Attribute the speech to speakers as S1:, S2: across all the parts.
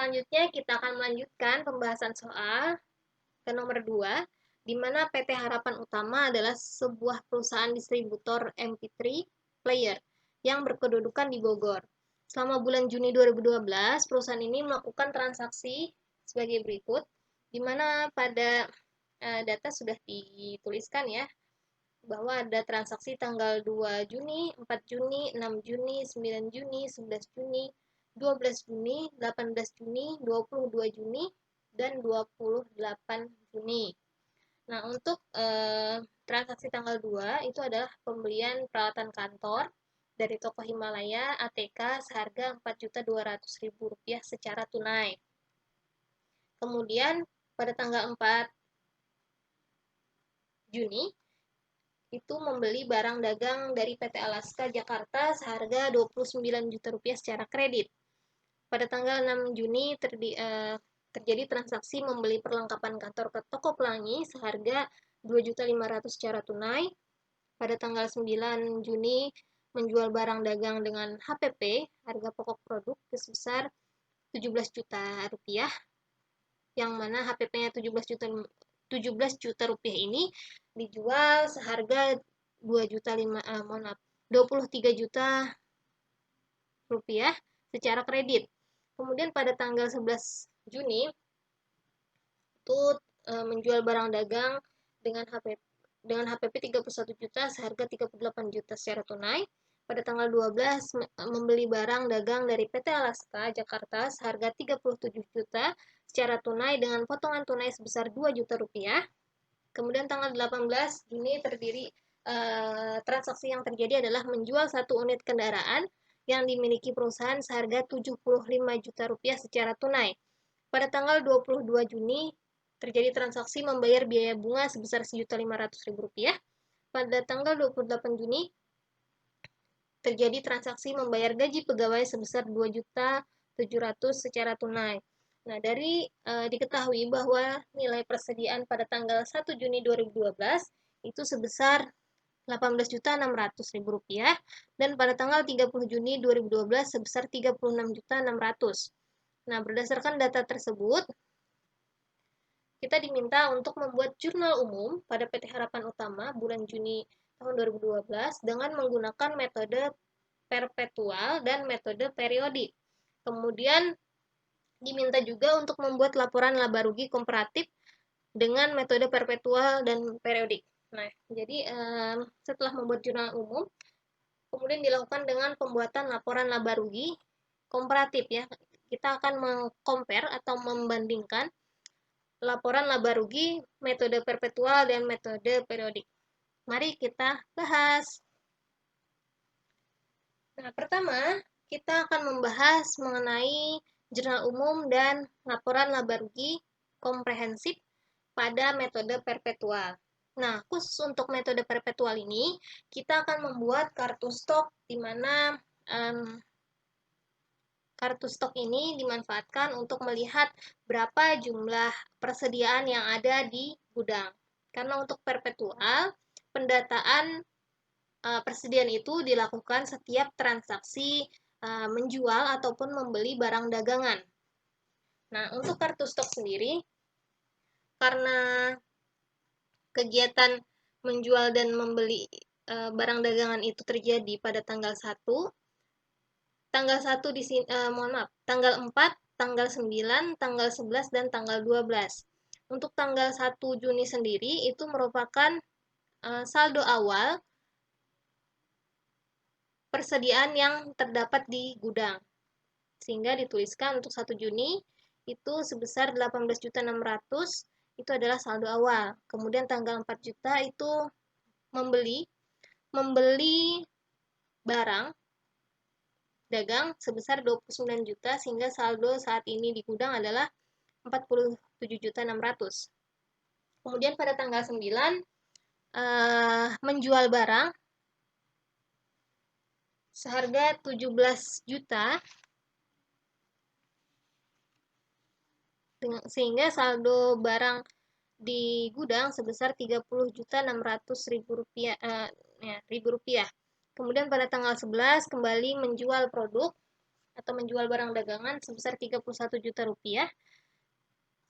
S1: selanjutnya kita akan melanjutkan pembahasan soal ke nomor 2, di mana PT Harapan Utama adalah sebuah perusahaan distributor MP3 player yang berkedudukan di Bogor. Selama bulan Juni 2012, perusahaan ini melakukan transaksi sebagai berikut, di mana pada data sudah dituliskan ya, bahwa ada transaksi tanggal 2 Juni, 4 Juni, 6 Juni, 9 Juni, 11 Juni, 12 Juni, 18 Juni, 22 Juni, dan 28 Juni. Nah, untuk transaksi tanggal 2 itu adalah pembelian peralatan kantor dari toko Himalaya ATK seharga Rp4.200.000 secara tunai. Kemudian pada tanggal 4 Juni itu membeli barang dagang dari PT Alaska Jakarta seharga Rp29 juta secara kredit. Pada tanggal 6 Juni terjadi transaksi membeli perlengkapan kantor ke toko Pelangi seharga Rp2.500.000 secara tunai. Pada tanggal 9 Juni menjual barang dagang dengan HPP, harga pokok produk sebesar Rp17 juta, yang mana HPP-nya 17 juta rupiah ini dijual seharga 23 juta rupiah secara kredit. Kemudian pada tanggal 11 Juni itu menjual barang dagang dengan HPP 31 juta seharga 38 juta secara tunai. Pada tanggal 12 membeli barang dagang dari PT Alaska Jakarta seharga 37 juta secara tunai dengan potongan tunai sebesar 2 juta rupiah. Kemudian tanggal 18 Juni transaksi yang terjadi adalah menjual 1 unit kendaraan yang dimiliki perusahaan seharga 75 juta rupiah secara tunai. Pada tanggal 22 Juni terjadi transaksi membayar biaya bunga sebesar Rp1.500.000. Pada tanggal 28 Juni terjadi transaksi membayar gaji pegawai sebesar Rp2.700.000 secara tunai. Nah, diketahui bahwa nilai persediaan pada tanggal 1 Juni 2012 itu sebesar Rp18.600.000 dan pada tanggal 30 Juni 2012 sebesar Rp36.600.000. Nah, berdasarkan data tersebut, kita diminta untuk membuat jurnal umum pada PT Harapan Utama bulan Juni tahun 2012 dengan menggunakan metode perpetual dan metode periodik. Kemudian diminta juga untuk membuat laporan laba rugi komparatif dengan metode perpetual dan periodik. Nah, jadi setelah membuat jurnal umum, kemudian dilakukan dengan pembuatan laporan laba rugi komparatif ya. Kita akan meng-compare atau membandingkan laporan laba rugi metode perpetual dan metode periodik. Mari kita bahas. Nah, pertama, kita akan membahas mengenai jurnal umum dan laporan laba rugi komprehensif pada metode perpetual. Nah, khusus untuk metode perpetual ini, kita akan membuat kartu stok di mana kartu stok ini dimanfaatkan untuk melihat berapa jumlah persediaan yang ada di gudang. Karena untuk perpetual, pendataan persediaan itu dilakukan setiap transaksi menjual ataupun membeli barang dagangan. Nah, untuk kartu stok sendiri, karena kegiatan menjual dan membeli barang dagangan itu terjadi pada tanggal 1, tanggal 1 di sini, tanggal 4, tanggal 9, tanggal 11, dan tanggal 12. Untuk tanggal 1 Juni sendiri itu merupakan saldo awal persediaan yang terdapat di gudang. Sehingga dituliskan untuk 1 Juni itu sebesar 18.600.000 itu adalah saldo awal. Kemudian tanggal 4 juta itu membeli barang dagang sebesar 29 juta sehingga saldo saat ini di gudang adalah 47.600.000. Kemudian pada tanggal 9 menjual barang seharga 17 juta sehingga saldo barang di gudang sebesar 30.600.000 rupiah. Kemudian pada tanggal 11 kembali menjual produk atau menjual barang dagangan sebesar 31 juta rupiah,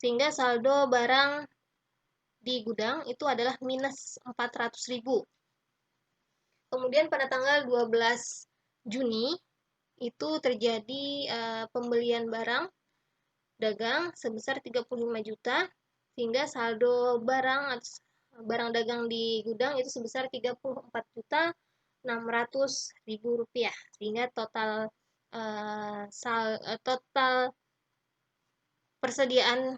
S1: sehingga saldo barang di gudang itu adalah minus 400.000. Kemudian pada tanggal 12 Juni itu terjadi pembelian barang dagang sebesar 35 juta, sehingga saldo barang dagang di gudang itu sebesar 34.600.000 rupiah, sehingga total total persediaan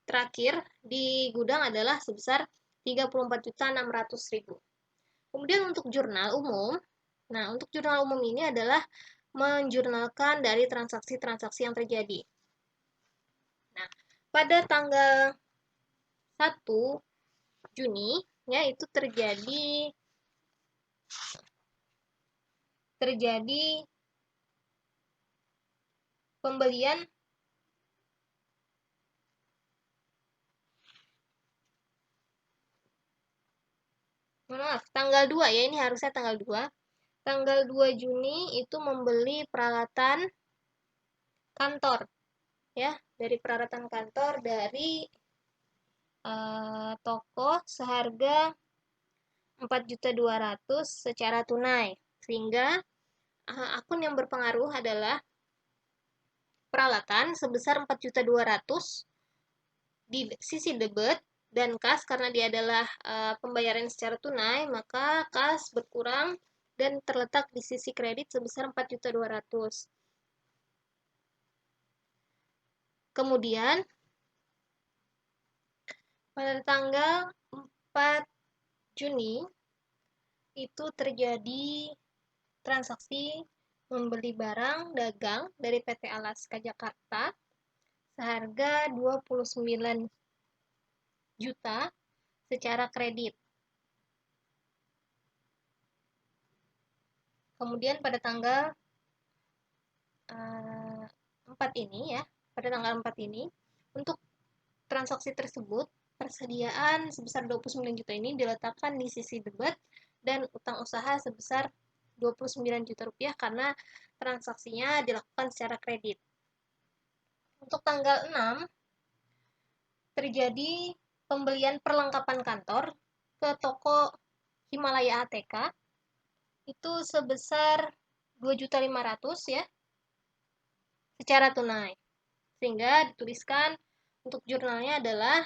S1: terakhir di gudang adalah sebesar 34.600.000. Kemudian untuk jurnal umum, nah untuk jurnal umum ini adalah menjurnalkan dari transaksi-transaksi yang terjadi. Nah, pada tanggal 1 Juni ya itu terjadi pembelian tanggal 2 ya, ini harusnya tanggal 2. Tanggal 2 Juni itu membeli peralatan kantor ya, dari peralatan kantor dari toko seharga 4.200.000 secara tunai, sehingga akun yang berpengaruh adalah peralatan sebesar 4.200.000 di sisi debit dan kas. Karena dia adalah pembayaran secara tunai, maka kas berkurang dan terletak di sisi kredit sebesar 4.200.000. Kemudian pada tanggal 4 Juni itu terjadi transaksi membeli barang dagang dari PT Alaska Jakarta seharga 29 juta secara kredit. Kemudian pada tanggal 4 ini ya, pada tanggal 4 ini untuk transaksi tersebut persediaan sebesar 29 juta ini diletakkan di sisi debit dan utang usaha sebesar 29 juta rupiah karena transaksinya dilakukan secara kredit. Untuk tanggal 6 terjadi pembelian perlengkapan kantor ke toko Himalaya ATK itu sebesar 2.500.000 ya secara tunai, sehingga dituliskan untuk jurnalnya adalah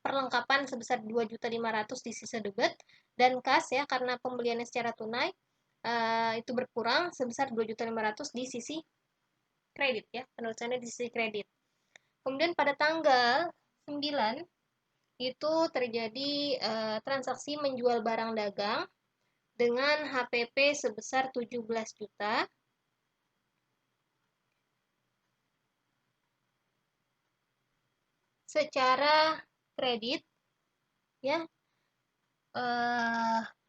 S1: perlengkapan sebesar 2.500.000 di sisi debit dan kas ya, karena pembeliannya secara tunai itu berkurang sebesar 2.500.000 di sisi kredit ya, penulisannya di sisi kredit. Kemudian pada tanggal 9 itu terjadi transaksi menjual barang dagang dengan HPP sebesar 17 juta secara kredit ya,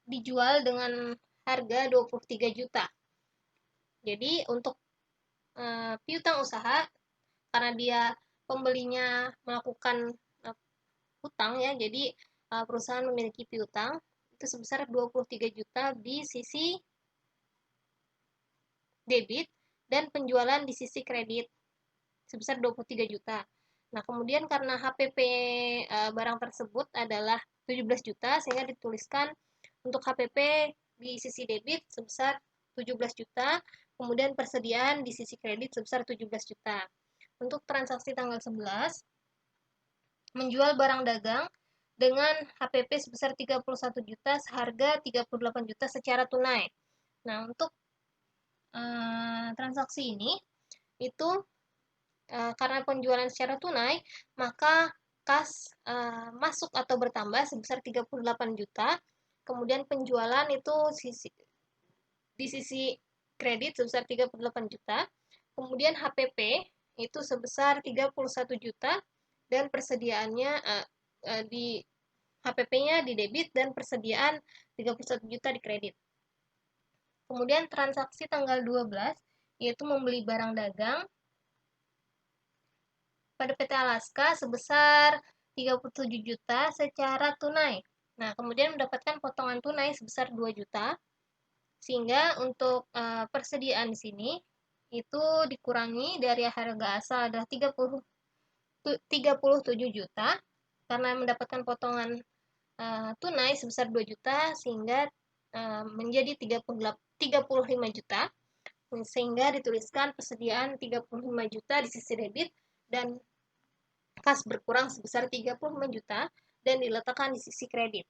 S1: dijual dengan harga 23 juta. Jadi untuk piutang usaha, karena dia pembelinya melakukan hutang ya, jadi perusahaan memiliki piutang itu sebesar 23 juta di sisi debit dan penjualan di sisi kredit sebesar 23 juta. Nah, kemudian karena HPP barang tersebut adalah 17 juta, sehingga dituliskan untuk HPP di sisi debit sebesar 17 juta, kemudian persediaan di sisi kredit sebesar 17 juta. Untuk transaksi tanggal 11, menjual barang dagang dengan HPP sebesar 31 juta seharga 38 juta secara tunai. Nah, untuk transaksi ini itu karena penjualan secara tunai, maka kas masuk atau bertambah sebesar 38 juta. Kemudian penjualan itu di sisi kredit sebesar 38 juta. Kemudian HPP itu sebesar 31 juta dan persediaannya di HPP-nya di debit dan persediaan 31 juta di kredit. Kemudian transaksi tanggal 12 yaitu membeli barang dagang pada PT Alaska sebesar 37 juta secara tunai. Nah, kemudian mendapatkan potongan tunai sebesar 2 juta. Sehingga untuk persediaan di sini itu dikurangi dari harga asal adalah 37 juta karena mendapatkan potongan tunai sebesar 2 juta sehingga menjadi 35 juta, sehingga dituliskan persediaan 35 juta di sisi debit dan kas berkurang sebesar 35 juta dan diletakkan di sisi kredit.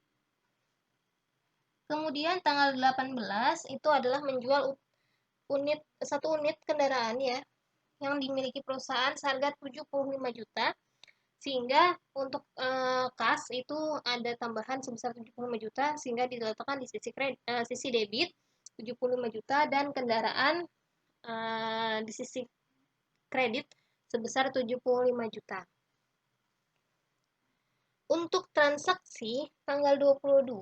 S1: Kemudian tanggal 18 itu adalah menjual satu unit kendaraan ya yang dimiliki perusahaan seharga 75 juta, sehingga untuk kas itu ada tambahan sebesar 75 juta sehingga diletakkan di sisi debit 75 juta dan kendaraan di sisi kredit sebesar 75 juta. Untuk transaksi tanggal 22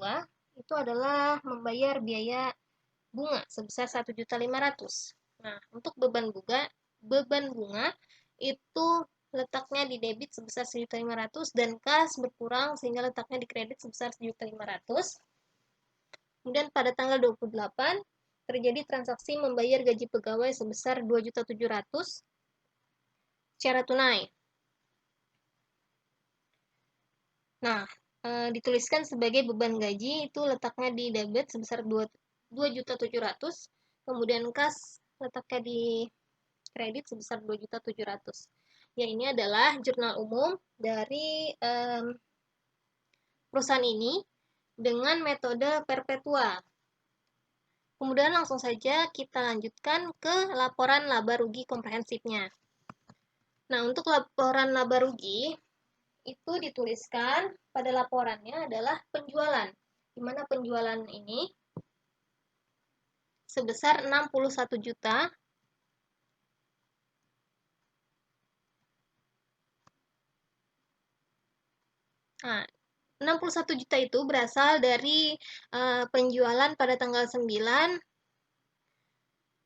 S1: itu adalah membayar biaya bunga sebesar 1.500.000. Nah, untuk beban bunga itu letaknya di debit sebesar 1.500.000 dan kas berkurang sehingga letaknya di kredit sebesar 1.500.000. Kemudian pada tanggal 28 terjadi transaksi membayar gaji pegawai sebesar 2.700.000 secara tunai. Nah, dituliskan sebagai beban gaji itu letaknya di debit sebesar 2.700.000, kemudian kas letaknya di kredit sebesar 2.700.000. Ya, ini adalah jurnal umum dari perusahaan ini dengan metode perpetual. Kemudian langsung saja kita lanjutkan ke laporan laba rugi komprehensifnya. Nah, untuk laporan laba rugi itu dituliskan pada laporannya adalah penjualan, di mana penjualan ini sebesar 61 juta. Nah, 61 juta itu berasal dari penjualan pada tanggal 9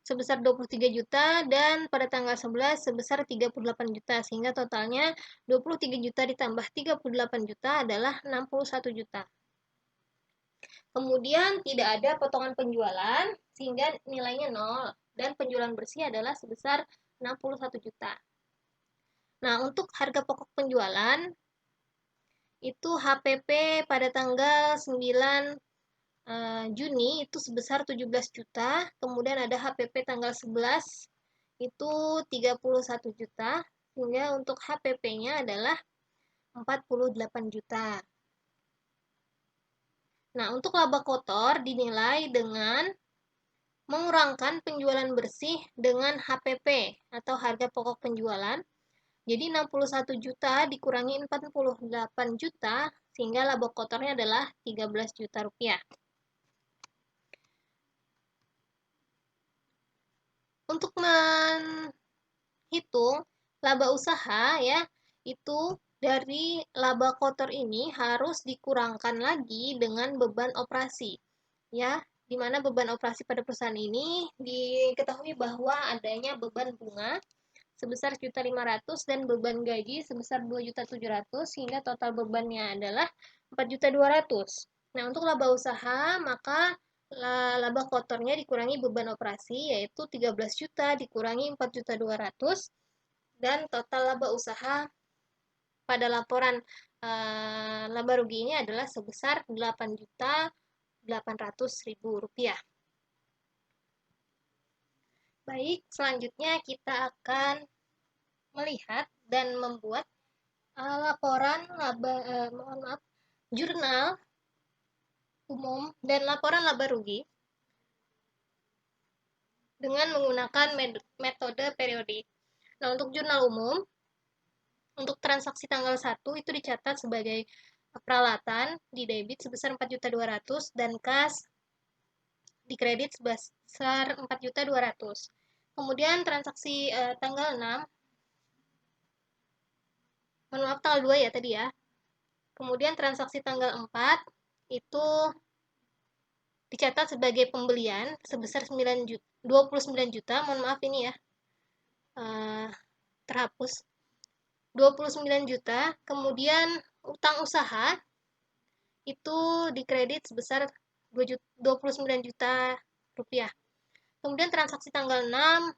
S1: sebesar 23 juta dan pada tanggal 11 sebesar 38 juta, sehingga totalnya 23 juta ditambah 38 juta adalah 61 juta. Kemudian tidak ada potongan penjualan sehingga nilainya 0 dan penjualan bersih adalah sebesar 61 juta. Nah, untuk harga pokok penjualan itu HPP pada tanggal 9 Juni itu sebesar 17 juta, kemudian ada HPP tanggal 11 itu 31 juta, sehingga untuk HPP-nya adalah 48 juta. Nah, untuk laba kotor dinilai dengan mengurangkan penjualan bersih dengan HPP atau harga pokok penjualan. Jadi 61 juta dikurangi 48 juta sehingga laba kotornya adalah 13 juta rupiah. Untuk menghitung laba usaha ya, itu dari laba kotor ini harus dikurangkan lagi dengan beban operasi. Ya, di mana beban operasi pada perusahaan ini diketahui bahwa adanya beban bunga sebesar 1.500.000 dan beban gaji sebesar 2.700.000 sehingga total bebannya adalah 4.200.000. Nah, untuk laba usaha maka laba kotornya dikurangi beban operasi yaitu 13 juta dikurangi 4.200.000 dan total laba usaha pada laporan laba rugi ini adalah sebesar 8.800.000 rupiah. Baik, selanjutnya kita akan melihat dan membuat laporan jurnal umum dan laporan laba rugi dengan menggunakan metode periodik. Nah, untuk jurnal umum, untuk transaksi tanggal 1 itu dicatat sebagai peralatan di debit sebesar 4.200.000 dan kas di kredit sebesar 4.200.000. Kemudian transaksi tanggal 6, maaf tanggal 2 ya tadi ya. Kemudian transaksi tanggal 4 itu dicatat sebagai pembelian sebesar 29 juta, mohon maaf ini ya, terhapus, 29 juta, kemudian utang usaha itu dikredit sebesar 29 juta rupiah. Kemudian transaksi tanggal 6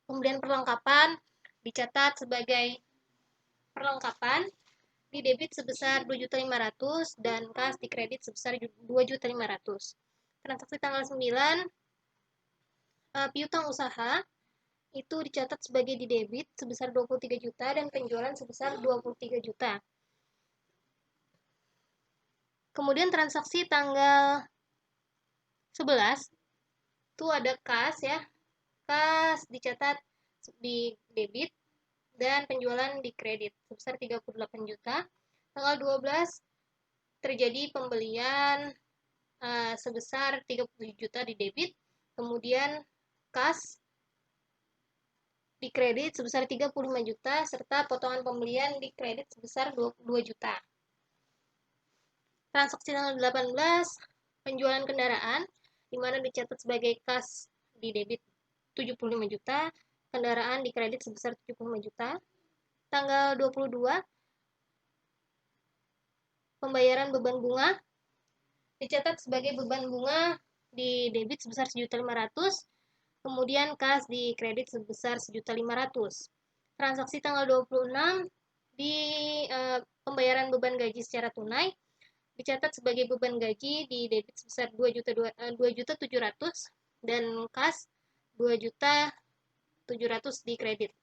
S1: Kemudian perlengkapan dicatat sebagai perlengkapan di debit sebesar 2.500.000 dan kas di kredit sebesar 2.500.000. Transaksi tanggal 9 piutang usaha itu dicatat sebagai di debit sebesar 23 juta dan penjualan sebesar 23 juta. Kemudian transaksi tanggal 11 itu ada kas ya. Kas dicatat di debit dan penjualan di kredit sebesar 38 juta. Tanggal 12 terjadi pembelian sebesar 30 juta di debit, kemudian kas di kredit sebesar 35 juta serta potongan pembelian di kredit sebesar 22 juta. Transaksi tanggal 18 penjualan kendaraan di mana dicatat sebagai kas di debit 75 juta, kendaraan di kredit sebesar 75 juta. Tanggal 22 pembayaran beban bunga dicatat sebagai beban bunga di debit sebesar 1.500.000, kemudian kas di kredit sebesar 1.500.000. Transaksi tanggal 26 di pembayaran beban gaji secara tunai dicatat sebagai beban gaji di debit sebesar 2.700.000 dan kas 2.700.000 di kredit.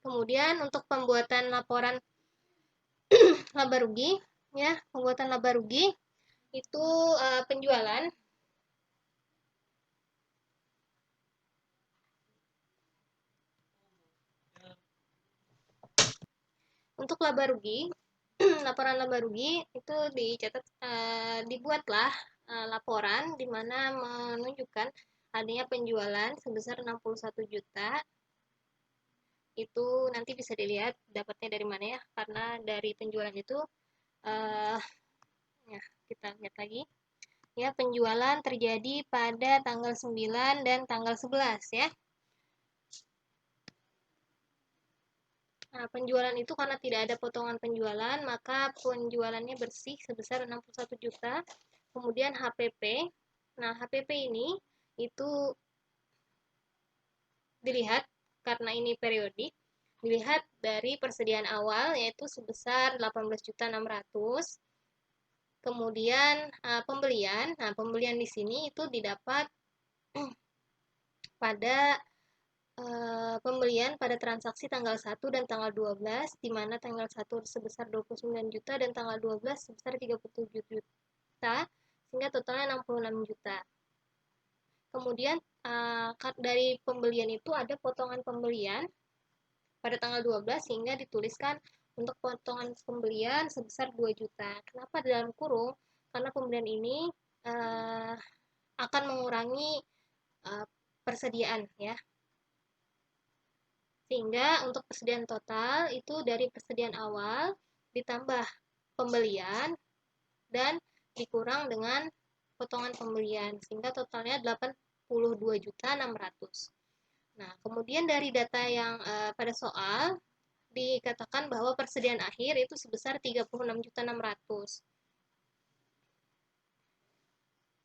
S1: Kemudian untuk pembuatan laporan laba rugi ya, pembuatan laba rugi itu penjualan untuk laba rugi. Laporan laba rugi itu dicatat dibuatlah laporan di mana menunjukkan adanya penjualan sebesar 61 juta. Itu nanti bisa dilihat dapatnya dari mana ya, karena dari penjualan itu ya kita lihat lagi ya, penjualan terjadi pada tanggal 9 dan tanggal 11 ya. Nah, penjualan itu karena tidak ada potongan penjualan, maka penjualannya bersih sebesar 61 juta. Kemudian HPP. Nah, HPP ini itu dilihat karena ini periodik, dilihat dari persediaan awal yaitu sebesar 18.600.000. Kemudian pembelian. Nah, pembelian di sini itu didapat pada pembelian pada transaksi tanggal 1 dan tanggal 12, di mana tanggal 1 sebesar 29 juta dan tanggal 12 sebesar 37 juta, sehingga totalnya 66 juta. Kemudian dari pembelian itu ada potongan pembelian pada tanggal 12 sehingga dituliskan untuk potongan pembelian sebesar 2 juta. Kenapa dalam kurung? Karena pembelian ini akan mengurangi persediaan ya. Sehingga untuk persediaan total itu dari persediaan awal ditambah pembelian dan dikurang dengan potongan pembelian sehingga totalnya 82.600.000. Nah, kemudian dari data yang pada soal dikatakan bahwa persediaan akhir itu sebesar 36.600.000.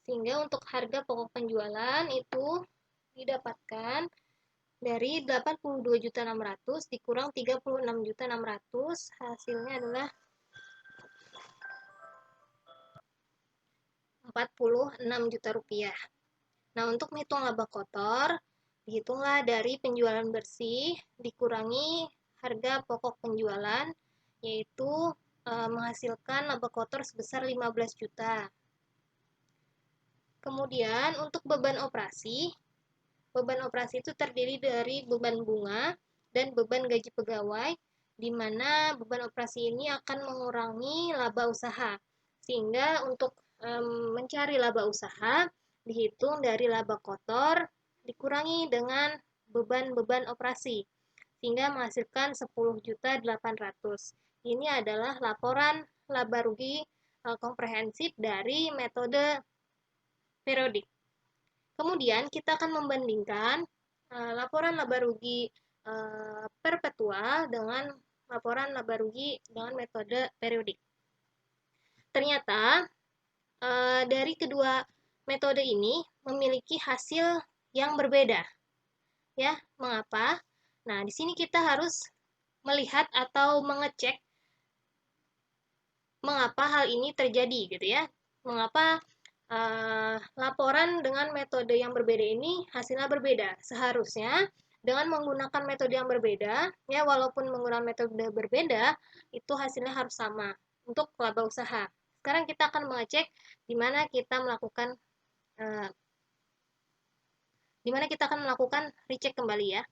S1: Sehingga untuk harga pokok penjualan itu didapatkan dari 82.600.000 dikurang 36.600.000, hasilnya adalah 46 juta rupiah. Nah, untuk menghitung laba kotor, dihitunglah dari penjualan bersih dikurangi harga pokok penjualan, yaitu menghasilkan laba kotor sebesar 15 juta. Kemudian untuk beban operasi itu terdiri dari beban bunga dan beban gaji pegawai, di mana beban operasi ini akan mengurangi laba usaha. Sehingga untuk mencari laba usaha, dihitung dari laba kotor, dikurangi dengan beban-beban operasi, sehingga menghasilkan 10.800.000. Ini adalah laporan laba rugi komprehensif dari metode periodik. Kemudian kita akan membandingkan laporan laba rugi perpetual dengan laporan laba rugi dengan metode periodik. Ternyata dari kedua metode ini memiliki hasil yang berbeda. Ya, mengapa? Nah, di sini kita harus melihat atau mengecek mengapa hal ini terjadi gitu ya. Mengapa laporan dengan metode yang berbeda ini hasilnya berbeda. Seharusnya dengan menggunakan metode yang berbeda, ya walaupun menggunakan metode berbeda, itu hasilnya harus sama untuk laba usaha. Sekarang kita akan mengecek di mana kita melakukan uh, recheck kembali ya.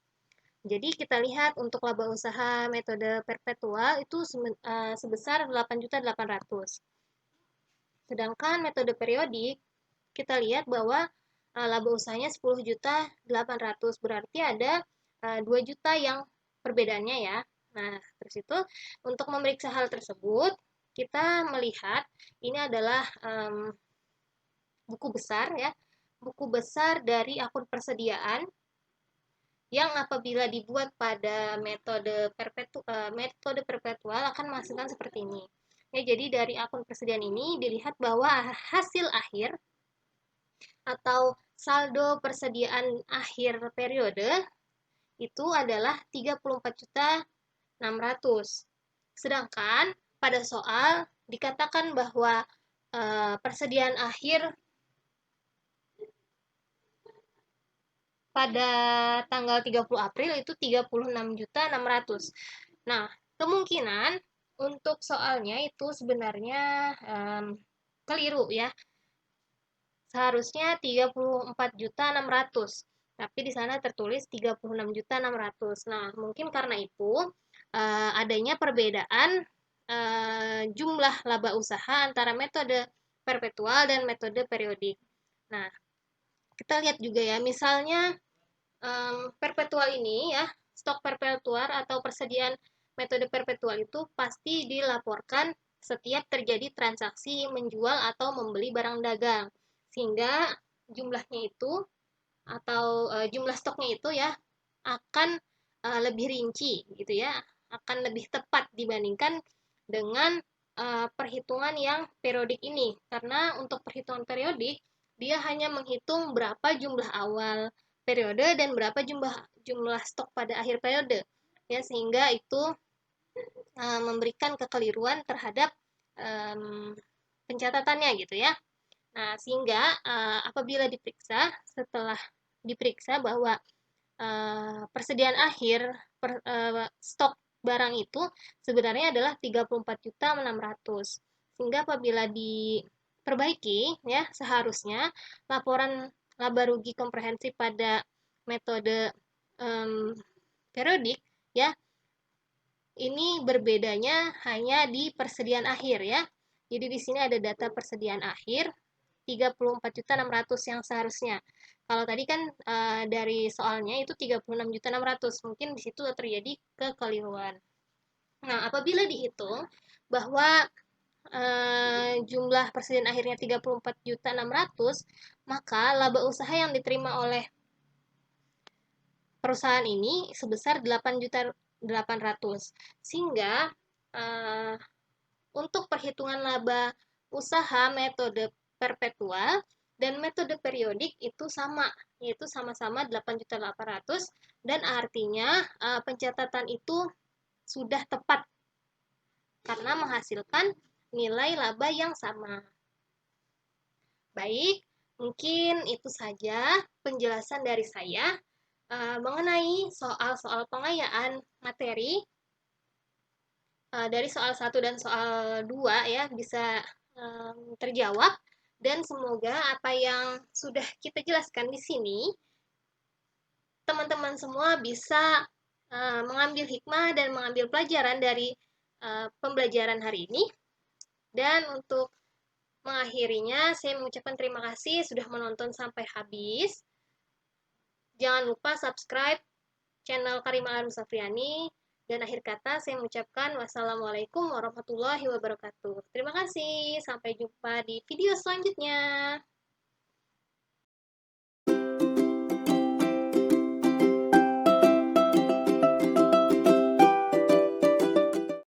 S1: Jadi kita lihat untuk laba usaha metode perpetual itu sebesar 8.800.000. Sedangkan metode periodik kita lihat bahwa laba usahanya 10.800.000, berarti ada 2 juta yang perbedaannya ya. Nah, terus itu untuk memeriksa hal tersebut kita melihat ini adalah buku besar ya, buku besar dari akun persediaan yang apabila dibuat pada metode perpetual akan menghasilkan seperti ini. Ya, jadi dari akun persediaan ini dilihat bahwa hasil akhir atau saldo persediaan akhir periode itu adalah 34.600.000. Sedangkan pada soal dikatakan bahwa persediaan akhir pada tanggal 30 April itu 36.600.000. Nah, kemungkinan untuk soalnya itu sebenarnya keliru ya. Seharusnya 34.600.000, tapi di sana tertulis 36.600.000. Nah, mungkin karena itu adanya perbedaan jumlah laba usaha antara metode perpetual dan metode periodik. Nah, kita lihat juga ya, misalnya perpetual ini ya, stok perpetual atau persediaan metode perpetual itu pasti dilaporkan setiap terjadi transaksi menjual atau membeli barang dagang. Sehingga jumlahnya itu atau jumlah stoknya itu ya akan lebih rinci gitu ya, akan lebih tepat dibandingkan dengan perhitungan yang periodik ini. Karena untuk perhitungan periodik dia hanya menghitung berapa jumlah awal periode dan berapa jumlah stok pada akhir periode. Ya, sehingga itu memberikan kekeliruan terhadap pencatatannya gitu ya. Nah, sehingga apabila setelah diperiksa bahwa persediaan akhir stok barang itu sebenarnya adalah 34.600.000. Sehingga apabila diperbaiki ya seharusnya laporan laba rugi komprehensif pada metode periodik ya ini berbedanya hanya di persediaan akhir ya. Jadi di sini ada data persediaan akhir 34.600.000 yang seharusnya. Kalau tadi kan dari soalnya itu 36.600.000, mungkin di situ terjadi kekeliruan. Nah, apabila dihitung bahwa jumlah persediaan akhirnya 34.600.000, maka laba usaha yang diterima oleh perusahaan ini sebesar 8.800.000. Sehingga untuk perhitungan laba usaha metode perpetual dan metode periodik itu sama, yaitu sama-sama 8.800.000 dan artinya pencatatan itu sudah tepat karena menghasilkan nilai laba yang sama. Baik, mungkin itu saja penjelasan dari saya mengenai soal-soal pengayaan materi dari soal 1 dan soal 2 ya bisa terjawab dan semoga apa yang sudah kita jelaskan di sini teman-teman semua bisa mengambil hikmah dan mengambil pelajaran dari pembelajaran hari ini. Dan untuk mengakhirinya, saya mengucapkan terima kasih sudah menonton sampai habis. Jangan lupa subscribe channel Karimah Arum Safriani. Dan akhir kata, saya mengucapkan wassalamualaikum warahmatullahi wabarakatuh. Terima kasih, sampai jumpa di video selanjutnya.